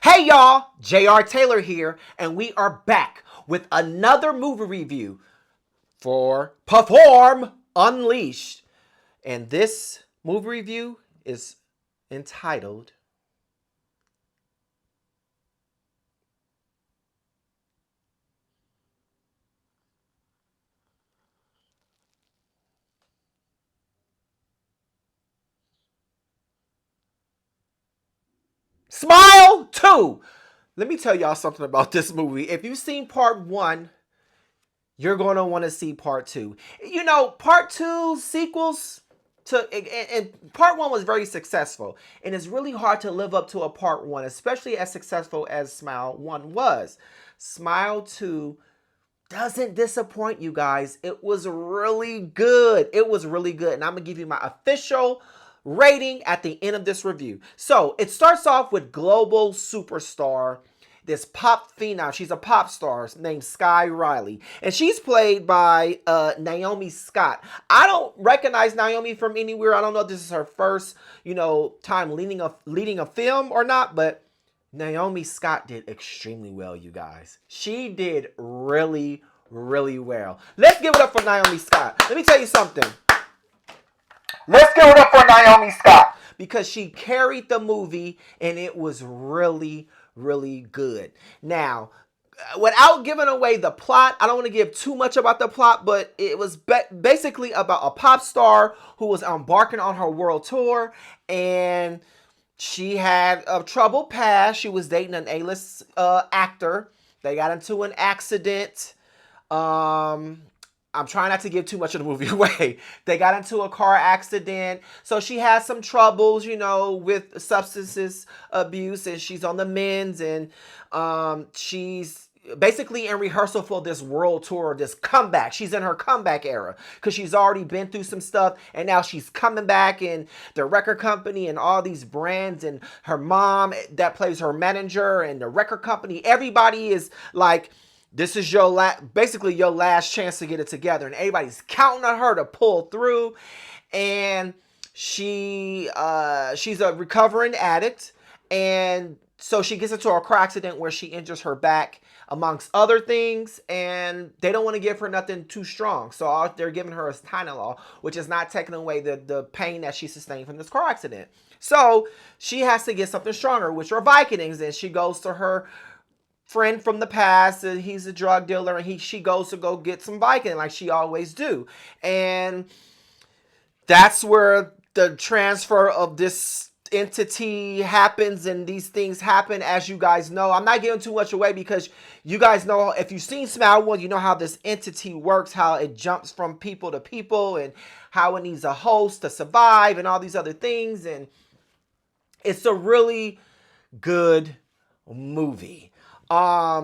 Hey y'all, JR Taylor here, and we are back with another movie review for Pafoooorm Unleashed. And this movie review is entitled Smile 2. Let me tell y'all something about this movie. If you've seen part 1, you're going to want to see part 2. You know, part 2 sequels and part 1 was very successful, and it's really hard to live up to a part 1, especially as successful as Smile 1 was. Smile 2 doesn't disappoint, you guys. It was really good. It was really good, and I'm going to give you my official rating at the end of this review. So it starts off with global superstar, this pop phenom. She's a pop star named Sky Riley, and she's played by Naomi Scott. I don't recognize Naomi from anywhere. I don't know if this is her first, time leading a film or not, but Naomi Scott did extremely well, you guys. She did really, really well. Let's give it up for Naomi Scott. Let me tell you something. Let's give it up for Naomi Scott, because she carried the movie and it was really, really good. Now, without giving away the plot, I don't want to give too much about the plot, but it was basically about a pop star who was embarking on her world tour, and she had a troubled past. She was dating an A-list actor. They got into an accident. I'm trying not to give too much of the movie away. They got into a car accident. So she has some troubles, with substances abuse, and she's on the mends, and she's basically in rehearsal for this world tour, this comeback. She's in her comeback era because she's already been through some stuff, and now she's coming back, and the record company and all these brands and her mom that plays her manager and the record company, everybody is like, this is basically your last chance to get it together, and everybody's counting on her to pull through. And she's a recovering addict, and so she gets into a car accident where she injures her back, amongst other things, and they don't want to give her nothing too strong, so they're giving her a Tylenol, which is not taking away the pain that she sustained from this car accident. So she has to get something stronger, which are Vicodins, and she goes to her friend from the past, and he's a drug dealer, and she goes to go get some Vicodin like she always do. And that's where the transfer of this entity happens, and these things happen, as you guys know. I'm not giving too much away because you guys know, if you've seen Smile 1, you know how this entity works, how it jumps from people to people, and how it needs a host to survive, and all these other things. And it's a really good movie.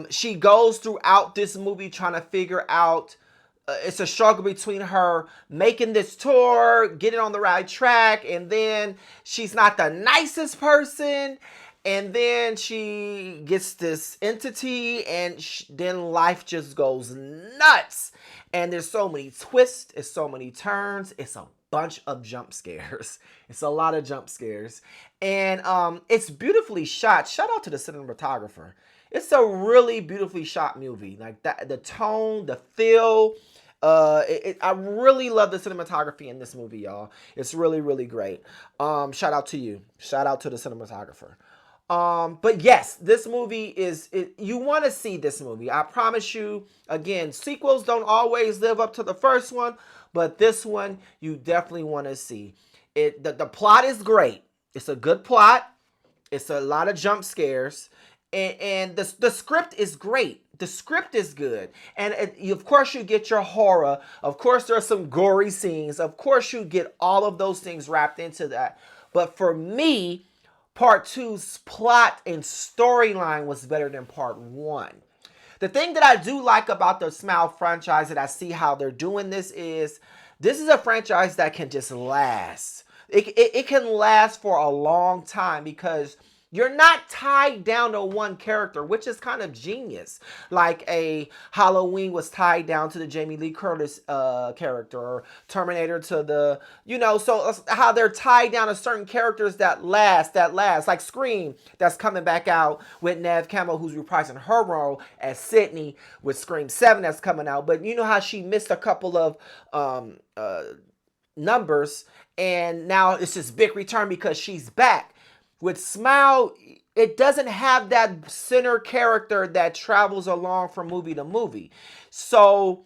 She goes throughout this movie trying to figure out, it's a struggle between her making this tour, getting on the right track, and then she's not the nicest person, and then she gets this entity, and then life just goes nuts. And there's so many twists, it's so many turns, it's a bunch of jump scares. It's a lot of jump scares. And it's beautifully shot. Shout out to the cinematographer. It's a really beautifully shot movie. Like that, the tone, the feel. I really love the cinematography in this movie, y'all. It's really, really great. Shout out to you. Shout out to the cinematographer. But yes, this movie you want to see this movie. I promise you. Again, sequels don't always live up to the first one, but this one you definitely want to see. The plot is great. It's a good plot. It's a lot of jump scares. And the script is great. The script is good. And of course you get your horror. Of course there are some gory scenes. Of course you get all of those things wrapped into that. But for me, part 2's plot and storyline was better than part 1. The thing that I do like about the Smile franchise, that I see how they're doing this is a franchise that can just last. It can last for a long time, because You're not tied down to one character, which is kind of genius. Like a Halloween was tied down to the Jamie Lee Curtis character, or Terminator to the, so how they're tied down to certain characters that last. Like Scream, that's coming back out with Nev Campbell, who's reprising her role as Sydney with Scream 7 that's coming out. But you know how she missed a couple of numbers, and now it's this big return because she's back. With Smile, it doesn't have that center character that travels along from movie to movie. So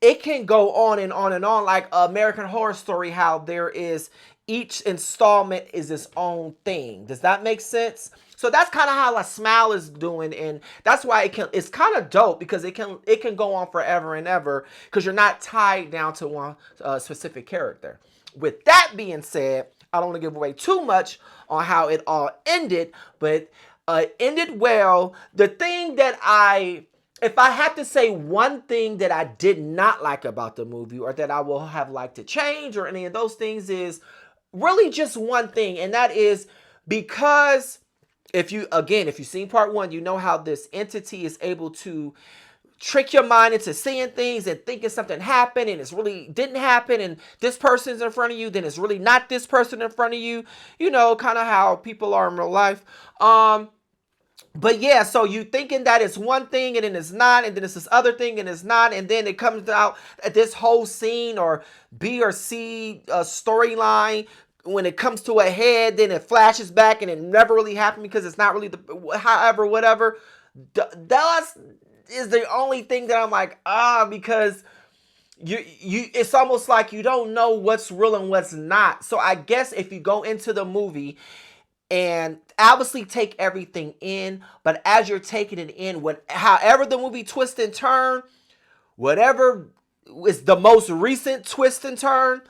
it can go on and on and on, like American Horror Story, how there is each installment is its own thing. Does that make sense? So that's kind of how a Smile is doing, and that's why it's kind of dope, because it can go on forever and ever, because you're not tied down to one specific character. With that being said, I don't want to give away too much on how it all ended, but ended well. The thing that if I had to say one thing that I did not like about the movie, or that I will have liked to change, or any of those things, is really just one thing, and that is because if you've seen part one, you know how this entity is able to trick your mind into seeing things and thinking something happened and it's really didn't happen, and this person's in front of you, then it's really not this person in front of you, kind of how people are in real life. But yeah, so you thinking that it's one thing and then it's not, and then it's this other thing and it's not, and then it comes out at this whole scene or B or C storyline, when it comes to a head, then it flashes back and it never really happened because it's not really whatever. That is the only thing that I'm like, because you it's almost like you don't know what's real and what's not. So I guess if you go into the movie and obviously take everything in, but as you're taking it in, however the movie twists and turn, whatever is the most recent twist and turn,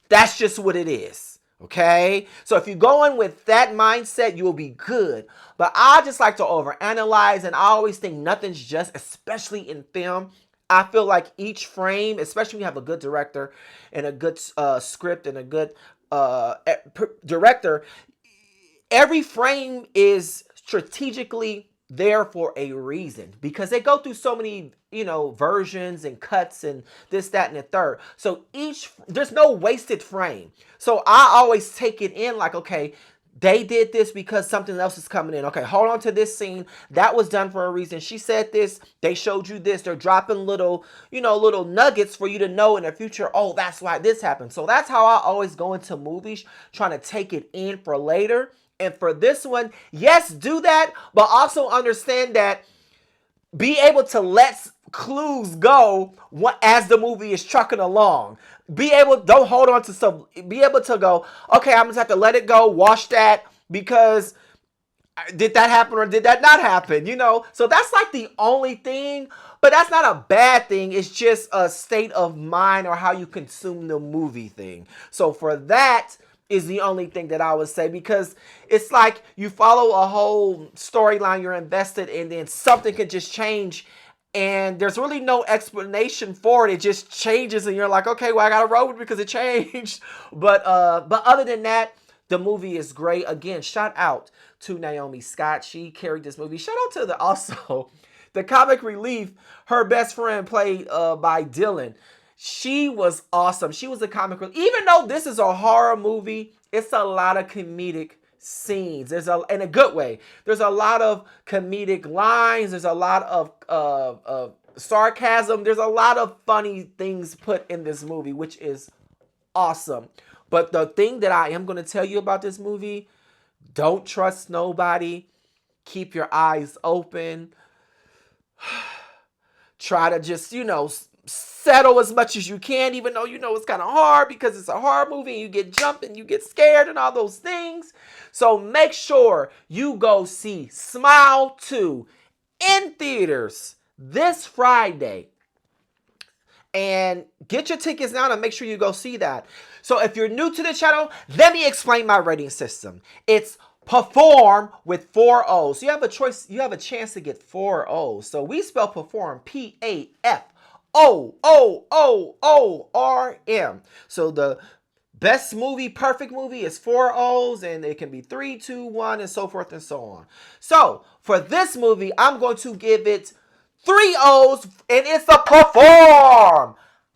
that's just what it is. Okay, so if you go in with that mindset, you will be good. But I just like to overanalyze, and I always think nothing's just, especially in film. I feel like each frame, especially when you have a good director and a good script and a good director, every frame is strategically there for a reason, because they go through so many versions and cuts and this, that, and the third. So there's no wasted frame. So I always take it in like, okay, they did this because something else is coming in. Okay, hold on to this scene. That was done for a reason. She said this. They showed you this. They're dropping little nuggets for you to know in the future. Oh, that's why this happened. So that's how I always go into movies, trying to take it in for later. And for this one, yes, do that, but also understand that be able to let clues go as the movie is trucking along. Don't hold on to some, be able to go, okay, I'm just have to let it go, wash that, because did that happen or did that not happen? So that's like the only thing, but that's not a bad thing. It's just a state of mind or how you consume the movie thing. So for that is the only thing that I would say, because it's like you follow a whole storyline, you're invested, and then something can just change and there's really no explanation for it. It just changes and you're like, okay, well, I gotta roll with it because it changed. But other than that, the movie is great. Again, shout out to Naomi Scott. She carried this movie. Shout out to also the comic relief, her best friend, played by Dylan. She was awesome. She was a comic relief. Even though this is a horror movie, it's a lot of comedic scenes. In a good way. There's a lot of comedic lines. There's a lot of sarcasm. There's a lot of funny things put in this movie, which is awesome. But the thing that I am going to tell you about this movie, don't trust nobody. Keep your eyes open. Try to just, settle as much as you can, even though it's kind of hard because it's a horror movie and you get jumped and you get scared and all those things. So make sure you go see Smile 2 in theaters this Friday. And get your tickets now and make sure you go see that. So if you're new to the channel, let me explain my rating system. It's Pafoooorm with 4 O's. So you have a choice, you have a chance to get 4 O's. So we spell Pafoooorm, Pafoooorm. So the Best movie, perfect movie is 4 O's, and it can be 3, 2, 1, and so forth and so on. So for this movie, I'm going to give it 3 O's, and it's a Pafoooorm.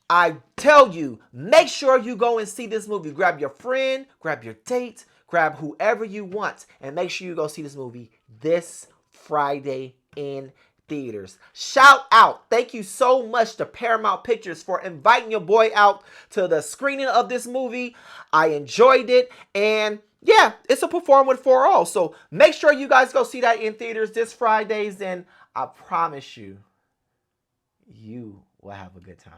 I tell you, make sure you go and see this movie. Grab your friend, grab your date, grab whoever you want, and make sure you go see this movie this Friday in theaters. Shout out. Thank you so much to Paramount Pictures for inviting your boy out to the screening of this movie. I enjoyed it, and yeah, it's a Pafoooorm with 4 O's. So make sure you guys go see that in theaters this Fridays, and I promise you, you will have a good time.